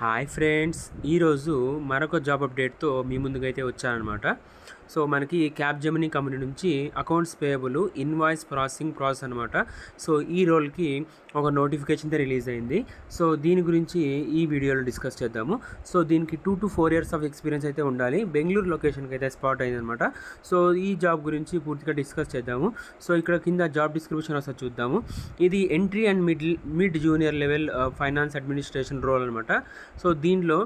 Hi friends, ఈరోజు మరొక job అప్డేట్తో మీ ముందుకైతే వచ్చానమాట. సో మనకి క్యాప్జెమినీ కంపెనీ నుంచి అకౌంట్స్ పేయబుల్ ఇన్వాయిస్ ప్రాసెస్ అనమాట. సో ఈ రోల్కి ఒక నోటిఫికేషన్ అయితే రిలీజ్ అయింది. సో దీని గురించి ఈ వీడియోలో డిస్కస్ చేద్దాము. సో దీనికి 2 to 4 years ఆఫ్ ఎక్స్పీరియన్స్ అయితే ఉండాలి. బెంగళూరు లొకేషన్కి అయితే స్పాట్ అయిందనమాట. సో ఈ జాబ్ గురించి పూర్తిగా డిస్కస్ చేద్దాము. సో ఇక్కడ కింద జాబ్ డిస్క్రిప్షన్ ఒకసారి చూద్దాము. ఇది entry and mid junior level finance administration role అనమాట. సో దీనిలో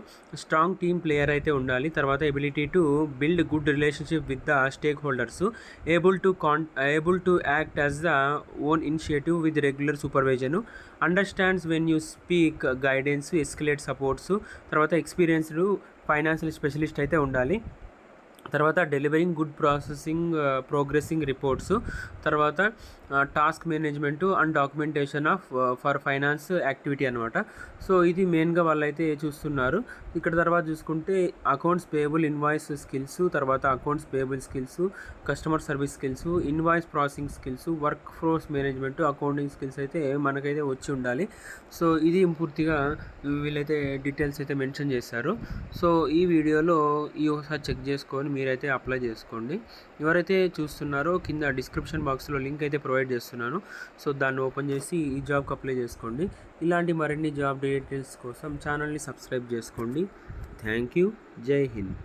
స్ట్రాంగ్ టీమ్ ప్లేయర్ అయితే ఉండాలి. తర్వాత ability to build good relationship with the stakeholders, able to act as the own initiative with regular supervision, understands when you speak, guidance, escalate supports. తర్వాత experienced financial specialist అయితే ఉండాలి. తర్వాత delivering good progressing reports, తర్వాత task management and documentation of for finance activity అనమాట. So ఇది మెయిన్గా వాళ్ళైతే చూస్తున్నారు. ఇక్కడ తర్వాత చూసుకుంటే అకౌంట్స్ పేయబుల్ ఇన్వాయిస్ స్కిల్స్, తర్వాత accounts payable skills, customer service skills, invoice processing skills, work force management, accounting skills అయితే మనకైతే వచ్చి ఉండాలి. సో ఇది పూర్తిగా వీళ్ళైతే డీటెయిల్స్ అయితే మెన్షన్ చేశారు. సో ఈ వీడియోలో ఈ ఒకసారి చెక్ చేసుకొని మీరైతే అప్లై చేసుకోండి. ఎవరైతే చూస్తున్నారో కింద డిస్క్రిప్షన్ బాక్స్లో లింక్ అయితే ప్రొవైడ్ చేస్తున్నాను. సో దాన్ని ఓపెన్ చేసి ఈ జాబ్కి అప్లై చేసుకోండి. ఇలాంటి మరిన్ని జాబ్ డీటెయిల్స్ కోసం ఛానల్ని సబ్స్క్రైబ్ చేసుకోండి. Thank you. జై హింద్.